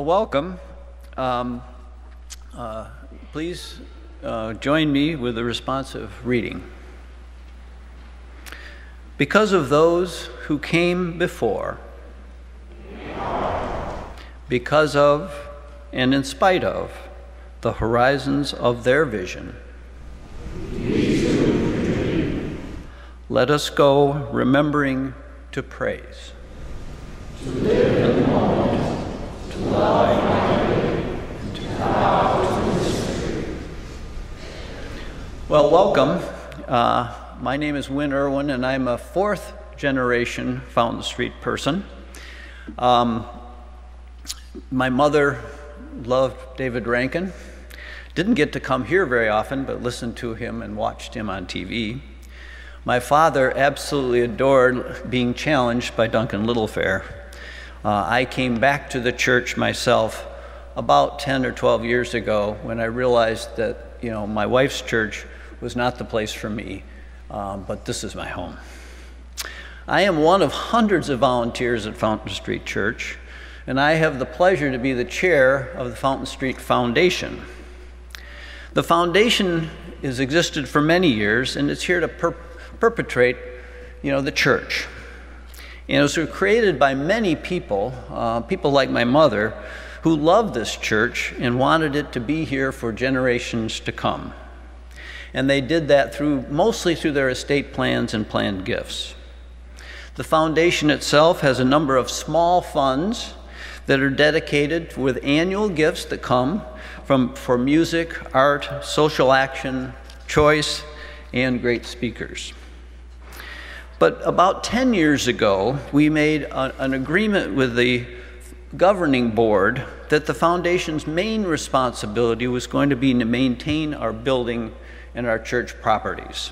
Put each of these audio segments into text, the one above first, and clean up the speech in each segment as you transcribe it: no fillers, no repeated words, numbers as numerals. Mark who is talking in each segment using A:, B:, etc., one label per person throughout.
A: welcome. Please join me with a responsive reading. Because of those who came before, because of and in spite of the horizons of their vision, let us go remembering to praise. To live in the moment, to love and to bow to mystery. Well, welcome. My name is Win Irwin, and I'm a fourth generation Fountain Street person. My mother loved David Rankin. Didn't get to come here very often, but listened to him and watched him on TV. My father absolutely adored being challenged by Duncan Littlefair. I came back to the church myself about 10 or 12 years ago when I realized that, my wife's church was not the place for me, but this is my home. I am one of hundreds of volunteers at Fountain Street Church, and I have the pleasure to be the chair of the Fountain Street Foundation. The foundation has existed for many years, and it's here to perpetrate, the church. And it was created by many people, people like my mother, who loved this church and wanted it to be here for generations to come. And they did that mostly through their estate plans and planned gifts. The foundation itself has a number of small funds that are dedicated with annual gifts that come for music, art, social action, choice, and great speakers. But about 10 years ago, we made an agreement with the governing board that the foundation's main responsibility was going to be to maintain our building and our church properties.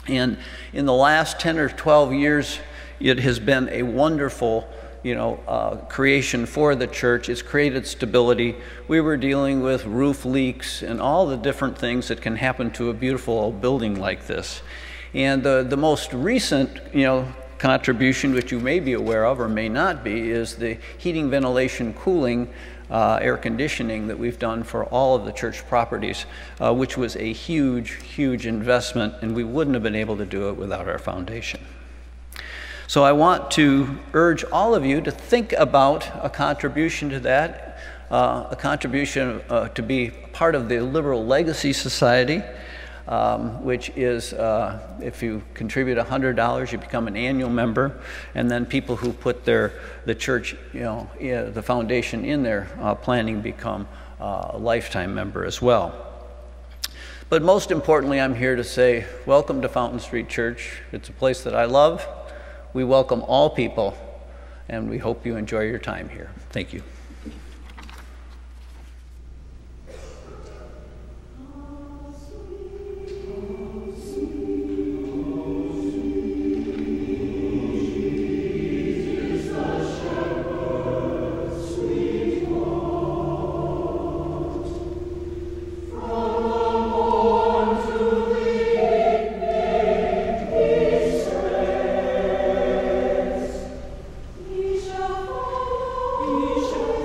A: And in the last 10 or 12 years, it has been a wonderful creation for the church. It's created stability. We were dealing with roof leaks and all the different things that can happen to a beautiful old building like this. And the most recent, contribution, which you may be aware of or may not be, is the heating, ventilation, cooling, air conditioning that we've done for all of the church properties, which was a huge, huge investment, and we wouldn't have been able to do it without our foundation. So I want to urge all of you to think about a contribution to that, a contribution to be part of the Liberal Legacy Society, which is, if you contribute $100, you become an annual member, and then people who put the church, the foundation in their planning become a lifetime member as well. But most importantly, I'm here to say, welcome to Fountain Street Church. It's a place that I love. We welcome all people, and we hope you enjoy your time here. Thank you.
B: We shall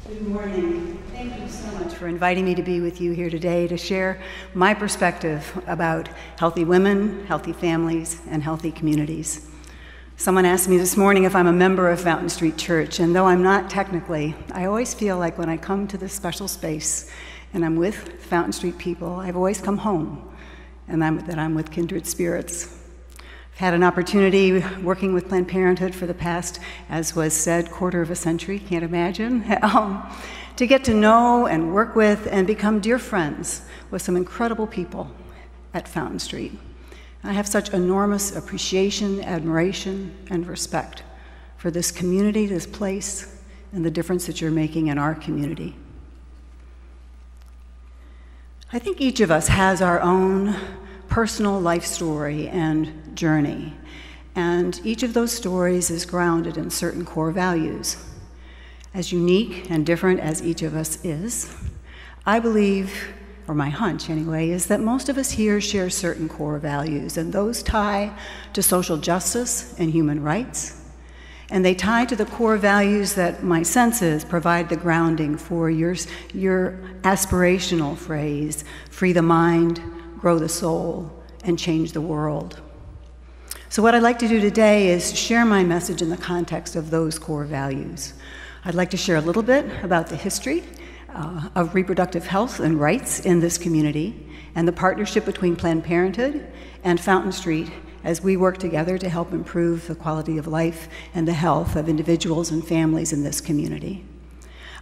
B: Good morning. Thank you so much for inviting me to be with you here today to share my perspective about healthy women, healthy families, and healthy communities. Someone asked me this morning if I'm a member of Fountain Street Church, and though I'm not technically, I always feel like when I come to this special space and I'm with Fountain Street people, I've always come home, and that I'm with kindred spirits. I've had an opportunity working with Planned Parenthood for the past, as was said, quarter of a century, can't imagine, to get to know and work with and become dear friends with some incredible people at Fountain Street. I have such enormous appreciation, admiration, and respect for this community, this place, and the difference that you're making in our community. I think each of us has our own personal life story and journey, and each of those stories is grounded in certain core values. As unique and different as each of us is, I believe, or my hunch anyway, is that most of us here share certain core values, and those tie to social justice and human rights, and they tie to the core values that my senses provide the grounding for your aspirational phrase, free the mind, grow the soul, and change the world. So what I'd like to do today is share my message in the context of those core values. I'd like to share a little bit about the history of reproductive health and rights in this community and the partnership between Planned Parenthood and Fountain Street as we work together to help improve the quality of life and the health of individuals and families in this community.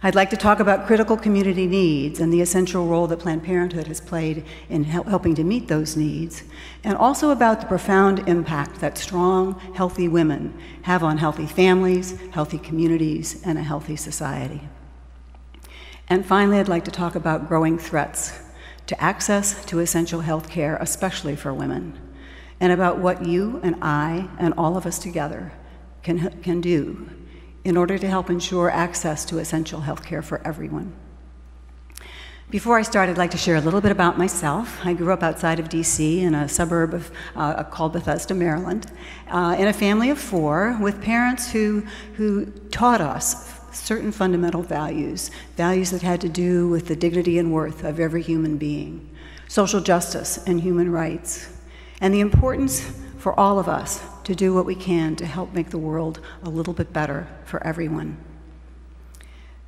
B: I'd like to talk about critical community needs and the essential role that Planned Parenthood has played in helping to meet those needs, and also about the profound impact that strong, healthy women have on healthy families, healthy communities, and a healthy society. And finally, I'd like to talk about growing threats to access to essential health care, especially for women, and about what you and I and all of us together can do in order to help ensure access to essential health care for everyone. Before I start, I'd like to share a little bit about myself. I grew up outside of DC in a suburb of, called Bethesda, Maryland, in a family of 4 with parents who taught us certain fundamental values that had to do with the dignity and worth of every human being, social justice and human rights, and the importance for all of us to do what we can to help make the world a little bit better for everyone.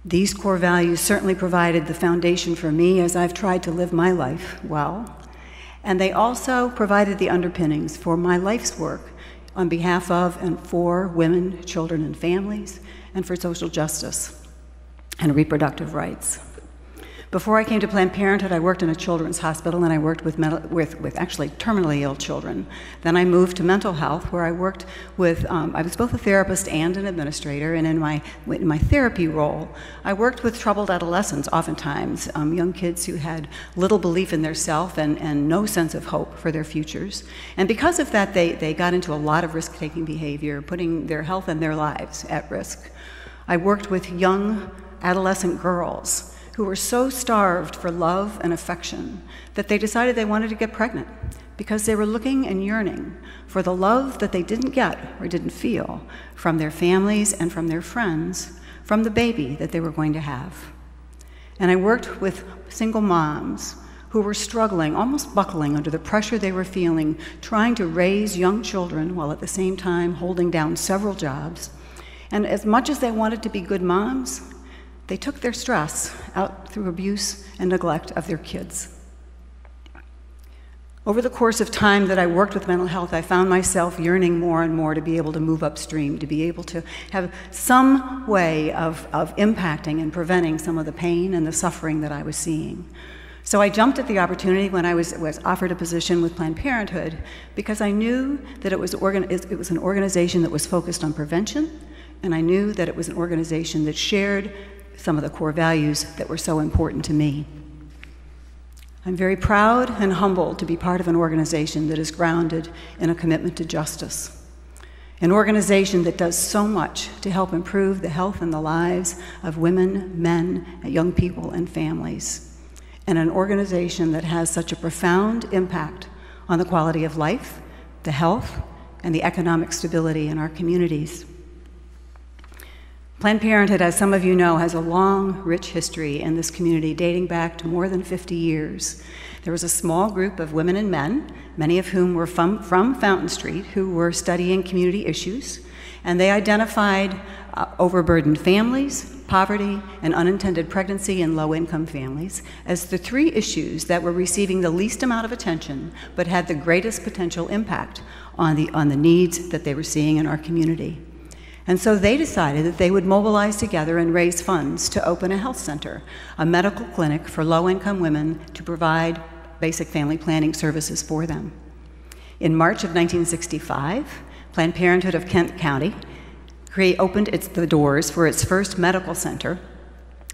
B: These core values certainly provided the foundation for me as I've tried to live my life well, and they also provided the underpinnings for my life's work on behalf of and for women, children, and families, and for social justice and reproductive rights. Before I came to Planned Parenthood, I worked in a children's hospital, and I worked with actually terminally ill children. Then I moved to mental health, where I worked with, I was both a therapist and an administrator, and in my therapy role, I worked with troubled adolescents, oftentimes, young kids who had little belief in their self and no sense of hope for their futures. And because of that, they got into a lot of risk-taking behavior, putting their health and their lives at risk. I worked with young adolescent girls who were so starved for love and affection that they decided they wanted to get pregnant because they were looking and yearning for the love that they didn't get or didn't feel from their families and from their friends, from the baby that they were going to have. And I worked with single moms who were struggling, almost buckling under the pressure they were feeling, trying to raise young children while at the same time holding down several jobs. And as much as they wanted to be good moms, they took their stress out through abuse and neglect of their kids. Over the course of time that I worked with mental health, I found myself yearning more and more to be able to move upstream, to be able to have some way of impacting and preventing some of the pain and the suffering that I was seeing. So I jumped at the opportunity when I was offered a position with Planned Parenthood because I knew that it was an organization that was focused on prevention, and I knew that it was an organization that shared some of the core values that were so important to me. I'm very proud and humbled to be part of an organization that is grounded in a commitment to justice, an organization that does so much to help improve the health and the lives of women, men, young people, and families, and an organization that has such a profound impact on the quality of life, the health, and the economic stability in our communities. Planned Parenthood, as some of you know, has a long, rich history in this community dating back to more than 50 years. There was a small group of women and men, many of whom were from Fountain Street, who were studying community issues, and they identified overburdened families, poverty, and unintended pregnancy in low-income families as the three issues that were receiving the least amount of attention but had the greatest potential impact on the needs that they were seeing in our community. And so they decided that they would mobilize together and raise funds to open a health center, a medical clinic for low-income women to provide basic family planning services for them. In March of 1965, Planned Parenthood of Kent County opened the doors for its first medical center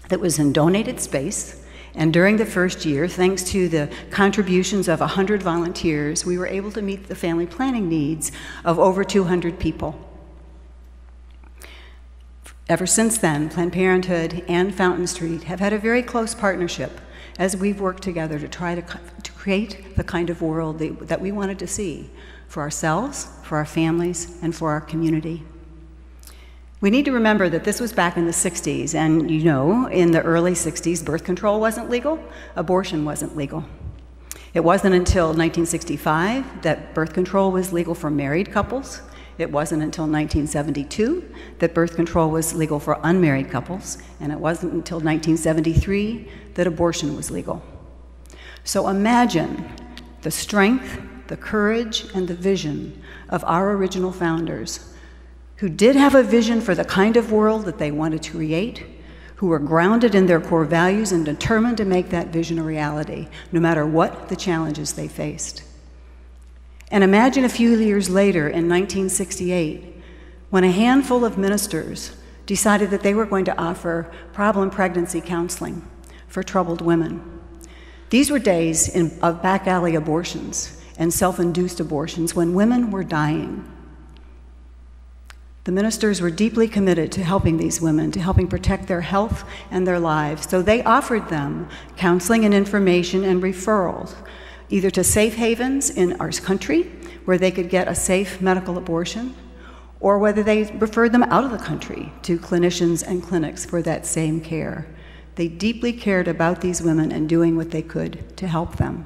B: that was in donated space. And during the first year, thanks to the contributions of 100 volunteers, we were able to meet the family planning needs of over 200 people. Ever since then, Planned Parenthood and Fountain Street have had a very close partnership as we've worked together to try to create the kind of world that we wanted to see for ourselves, for our families, and for our community. We need to remember that this was back in the 60s, and you know, in the early 60s, birth control wasn't legal, abortion wasn't legal. It wasn't until 1965 that birth control was legal for married couples. It wasn't until 1972 that birth control was legal for unmarried couples, and it wasn't until 1973 that abortion was legal. So imagine the strength, the courage, and the vision of our original founders, who did have a vision for the kind of world that they wanted to create, who were grounded in their core values and determined to make that vision a reality, no matter what the challenges they faced. And imagine a few years later, in 1968, when a handful of ministers decided that they were going to offer problem pregnancy counseling for troubled women. These were days of back alley abortions and self-induced abortions when women were dying. The ministers were deeply committed to helping these women, to helping protect their health and their lives. So they offered them counseling and information and referrals, either to safe havens in our country, where they could get a safe medical abortion, or whether they referred them out of the country to clinicians and clinics for that same care. They deeply cared about these women and doing what they could to help them.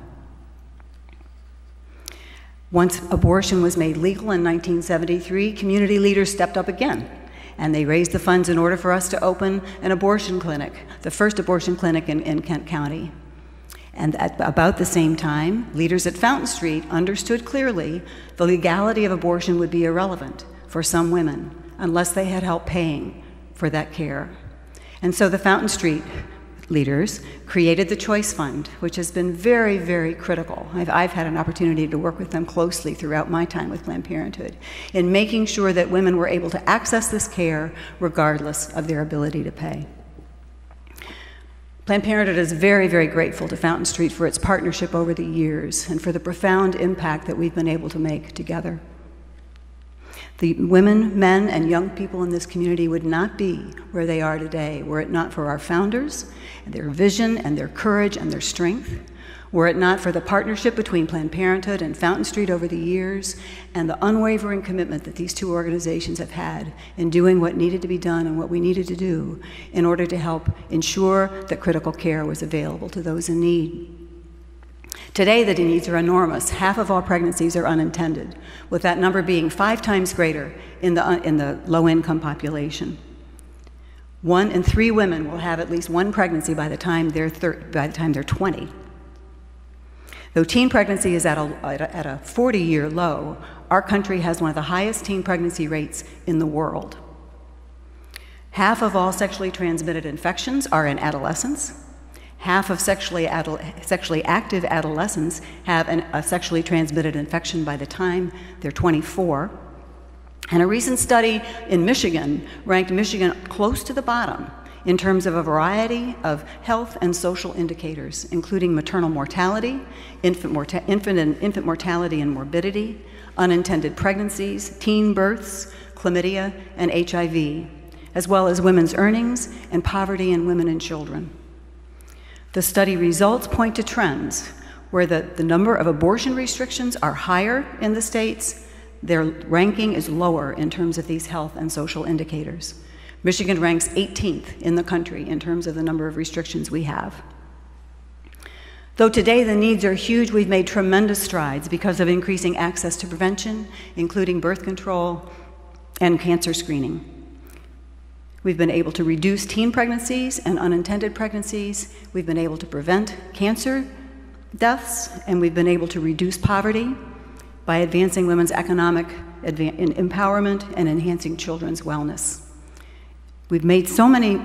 B: Once abortion was made legal in 1973, community leaders stepped up again, and they raised the funds in order for us to open an abortion clinic, the first abortion clinic in Kent County. And at about the same time, leaders at Fountain Street understood clearly the legality of abortion would be irrelevant for some women unless they had help paying for that care. And so the Fountain Street leaders created the Choice Fund, which has been very, very critical. I've had an opportunity to work with them closely throughout my time with Planned Parenthood in making sure that women were able to access this care regardless of their ability to pay. Planned Parenthood is very, very grateful to Fountain Street for its partnership over the years and for the profound impact that we've been able to make together. The women, men, and young people in this community would not be where they are today were it not for our founders, and their vision, and their courage, and their strength, were it not for the partnership between Planned Parenthood and Fountain Street over the years, and the unwavering commitment that these two organizations have had in doing what needed to be done and what we needed to do in order to help ensure that critical care was available to those in need. Today, the needs are enormous. Half of all pregnancies are unintended, with that number being 5 times greater in the low-income population. 1 in 3 women will have at least one pregnancy by the time they're 20. Though teen pregnancy is at a 40-year low, our country has one of the highest teen pregnancy rates in the world. Half of all sexually transmitted infections are in adolescents. Half of sexually active adolescents have a sexually transmitted infection by the time they're 24. And a recent study in Michigan ranked Michigan close to the bottom in terms of a variety of health and social indicators, including maternal mortality, infant mortality and morbidity, unintended pregnancies, teen births, chlamydia, and HIV, as well as women's earnings and poverty in women and children. The study results point to trends where the number of abortion restrictions are higher in the states, their ranking is lower in terms of these health and social indicators. Michigan ranks 18th in the country in terms of the number of restrictions we have. Though today the needs are huge, we've made tremendous strides because of increasing access to prevention, including birth control and cancer screening. We've been able to reduce teen pregnancies and unintended pregnancies. We've been able to prevent cancer deaths, and we've been able to reduce poverty by advancing women's economic empowerment and enhancing children's wellness. We've made so many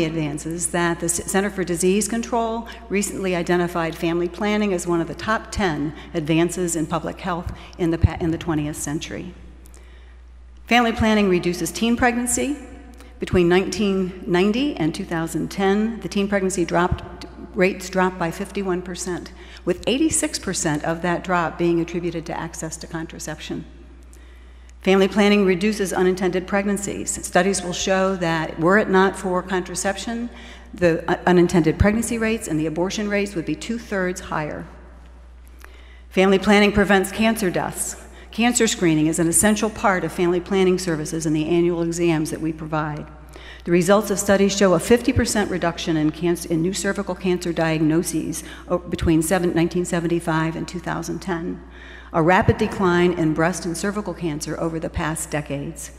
B: advances that the Center for Disease Control recently identified family planning as one of the top 10 advances in public health in the 20th century. Family planning reduces teen pregnancy. Between 1990 and 2010, the teen pregnancy rates dropped by 51%, with 86% of that drop being attributed to access to contraception. Family planning reduces unintended pregnancies. Studies will show that were it not for contraception, the unintended pregnancy rates and the abortion rates would be 2/3 higher. Family planning prevents cancer deaths. Cancer screening is an essential part of family planning services and the annual exams that we provide. The results of studies show a 50% reduction in new cervical cancer diagnoses between 1975 and 2010, a rapid decline in breast and cervical cancer over the past decades,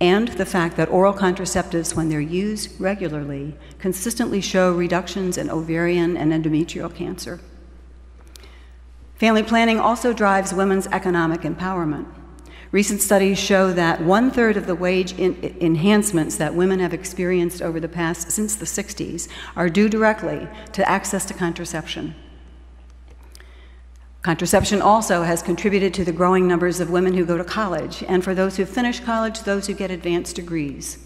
B: and the fact that oral contraceptives, when they're used regularly, consistently show reductions in ovarian and endometrial cancer. Family planning also drives women's economic empowerment. Recent studies show that 1/3 of the wage enhancements that women have experienced since the 60s are due directly to access to contraception. Contraception also has contributed to the growing numbers of women who go to college, and for those who finish college, those who get advanced degrees.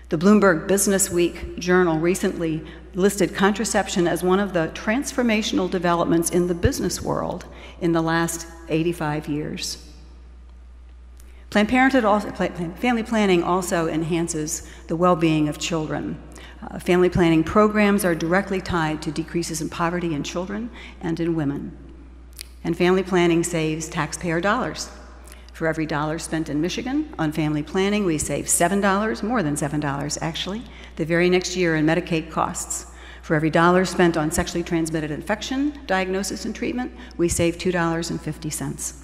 B: The Bloomberg Business Week journal recently listed contraception as one of the transformational developments in the business world in the last 85 years. Family planning also enhances the well-being of children. Family planning programs are directly tied to decreases in poverty in children and in women. And family planning saves taxpayer dollars. For every dollar spent in Michigan on family planning, we save $7, more than $7 actually, the very next year in Medicaid costs. For every dollar spent on sexually transmitted infection diagnosis and treatment, we save $2.50.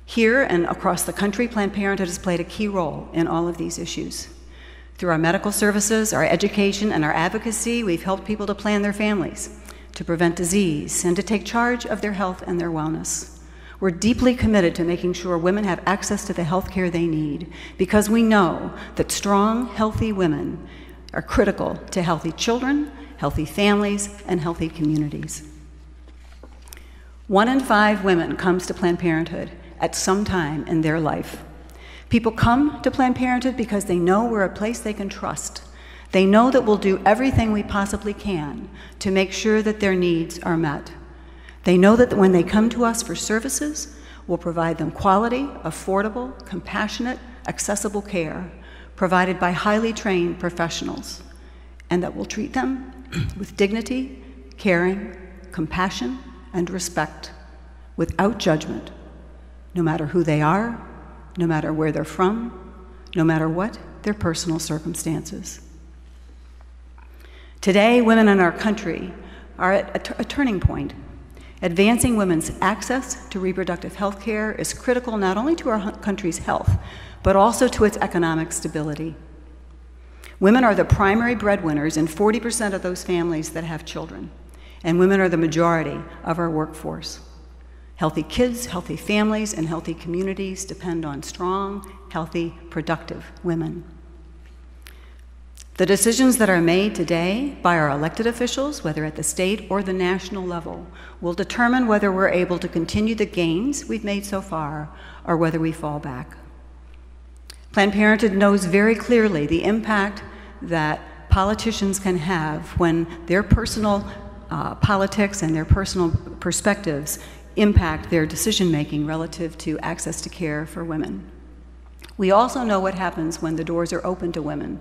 B: Here and across the country, Planned Parenthood has played a key role in all of these issues. Through our medical services, our education, and our advocacy, we've helped people to plan their families, to prevent disease, and to take charge of their health and their wellness. We're deeply committed to making sure women have access to the health care they need, because we know that strong, healthy women are critical to healthy children, healthy families, and healthy communities. 1 in 5 women comes to Planned Parenthood at some time in their life. People come to Planned Parenthood because they know we're a place they can trust. They know that we'll do everything we possibly can to make sure that their needs are met. They know that when they come to us for services, we'll provide them quality, affordable, compassionate, accessible care provided by highly trained professionals, and that we'll treat them with dignity, caring, compassion, and respect without judgment, no matter who they are, no matter where they're from, no matter what their personal circumstances. Today, women in our country are at a turning point. Advancing women's access to reproductive health care is critical not only to our country's health, but also to its economic stability. Women are the primary breadwinners in 40% of those families that have children, and women are the majority of our workforce. Healthy kids, healthy families, and healthy communities depend on strong, healthy, productive women. The decisions that are made today by our elected officials, whether at the state or the national level, will determine whether we're able to continue the gains we've made so far or whether we fall back. Planned Parenthood knows very clearly the impact that politicians can have when their personal politics and their personal perspectives impact their decision-making relative to access to care for women. We also know what happens when the doors are open to women,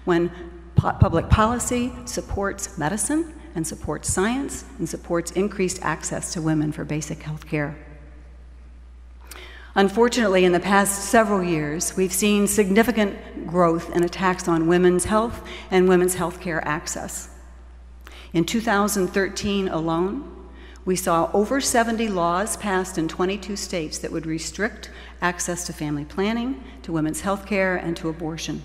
B: when public policy supports medicine and supports science and supports increased access to women for basic health care. Unfortunately, in the past several years, we've seen significant growth in attacks on women's health and women's health care access. In 2013 alone, we saw over 70 laws passed in 22 states that would restrict access to family planning, to women's health care, and to abortion.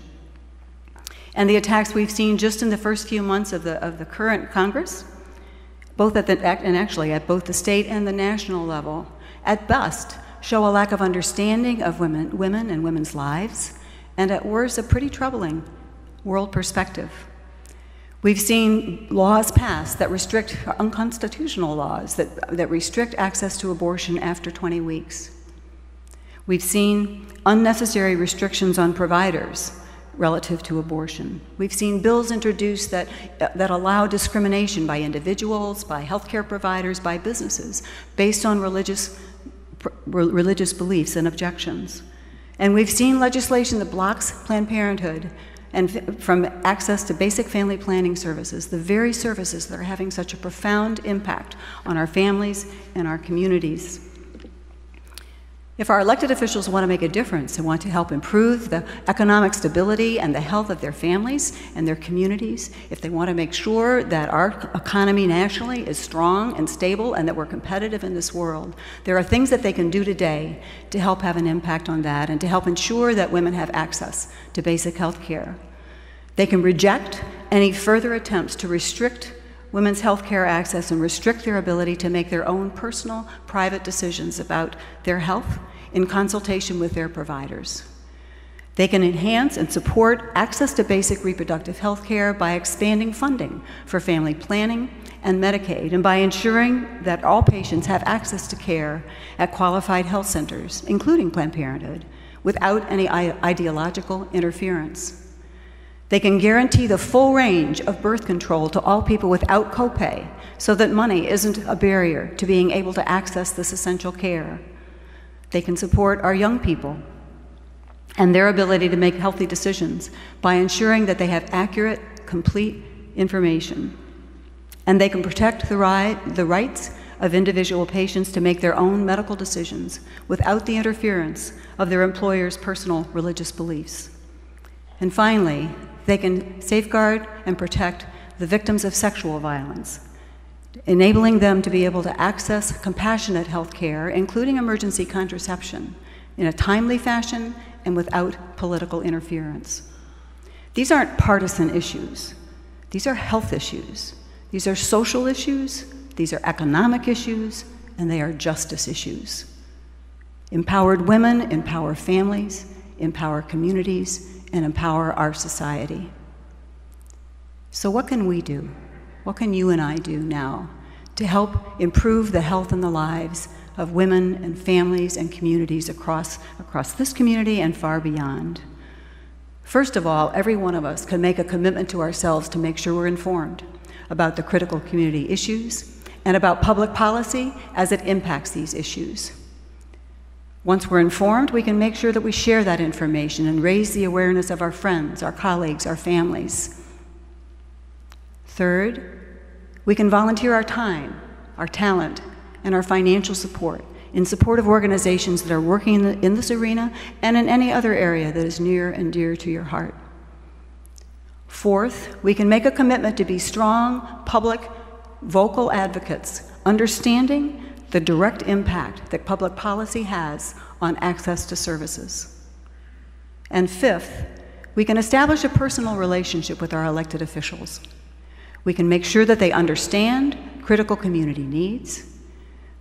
B: And the attacks we've seen just in the first few months of the current Congress, actually at both the state and the national level, at best show a lack of understanding of women and women's lives, and at worst, a pretty troubling world perspective. We've seen laws passed that restrict, unconstitutional laws that restrict access to abortion after 20 weeks. We've seen unnecessary restrictions on providers relative to abortion. We've seen bills introduced that allow discrimination by individuals, by healthcare providers, by businesses, based on religious beliefs and objections. And we've seen legislation that blocks Planned Parenthood and from access to basic family planning services, the very services that are having such a profound impact on our families and our communities. If our elected officials want to make a difference and want to help improve the economic stability and the health of their families and their communities, if they want to make sure that our economy nationally is strong and stable and that we're competitive in this world, there are things that they can do today to help have an impact on that and to help ensure that women have access to basic health care. They can reject any further attempts to restrict women's health care access and restrict their ability to make their own personal, private decisions about their health in consultation with their providers. They can enhance and support access to basic reproductive health care by expanding funding for family planning and Medicaid, and by ensuring that all patients have access to care at qualified health centers, including Planned Parenthood, without any ideological interference. They can guarantee the full range of birth control to all people without copay, so that money isn't a barrier to being able to access this essential care. They can support our young people and their ability to make healthy decisions by ensuring that they have accurate, complete information. And they can protect the rights of individual patients to make their own medical decisions without the interference of their employer's personal religious beliefs. And finally, they can safeguard and protect the victims of sexual violence, enabling them to be able to access compassionate health care, including emergency contraception, in a timely fashion and without political interference. These aren't partisan issues. These are health issues. These are social issues. These are economic issues, and they are justice issues. Empowered women empower families, empower communities, and empower our society. So what can we do? What can you and I do now to help improve the health and the lives of women and families and communities across this community and far beyond? First of all, every one of us can make a commitment to ourselves to make sure we're informed about the critical community issues and about public policy as it impacts these issues. Once we're informed, we can make sure that we share that information and raise the awareness of our friends, our colleagues, our families. Third, we can volunteer our time, our talent, and our financial support in support of organizations that are working in this arena and in any other area that is near and dear to your heart. Fourth, we can make a commitment to be strong, public, vocal advocates, understanding the direct impact that public policy has on access to services. And fifth, we can establish a personal relationship with our elected officials. We can make sure that they understand critical community needs,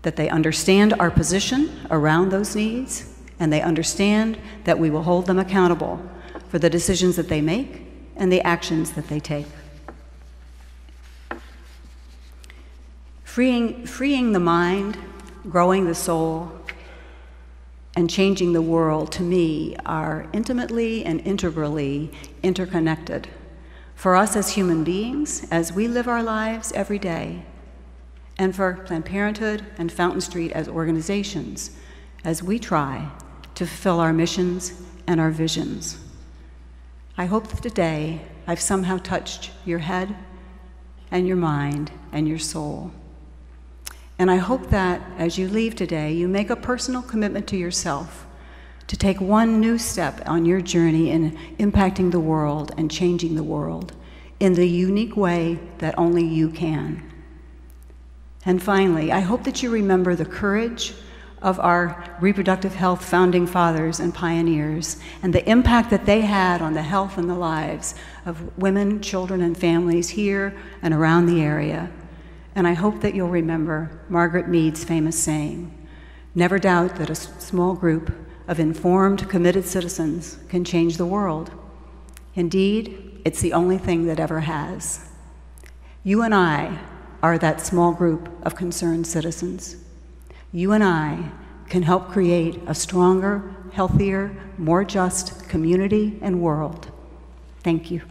B: that they understand our position around those needs, and they understand that we will hold them accountable for the decisions that they make and the actions that they take. Freeing the mind, growing the soul, and changing the world, to me, are intimately and integrally interconnected. For us as human beings, as we live our lives every day, and for Planned Parenthood and Fountain Street as organizations, as we try to fulfill our missions and our visions. I hope that today I've somehow touched your head and your mind and your soul. And I hope that as you leave today, you make a personal commitment to yourself to take one new step on your journey in impacting the world and changing the world in the unique way that only you can. And finally, I hope that you remember the courage of our reproductive health founding fathers and pioneers and the impact that they had on the health and the lives of women, children, and families here and around the area. And I hope that you'll remember Margaret Mead's famous saying, "Never doubt that a small group of informed, committed citizens can change the world. Indeed, it's the only thing that ever has." You and I are that small group of concerned citizens. You and I can help create a stronger, healthier, more just community and world. Thank you.